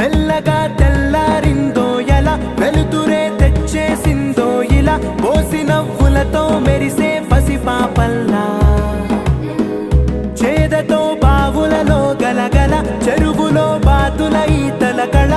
మెల్లగా తెల్లారిందో ఎలా వెలుతురే తెచ్చేసిందో ఇలా పోసి నవ్వులతో మెరిసే పసిపాపల్లా చేదతో బావులలో గలగల చెరువులో బాతుల ఈతల కళ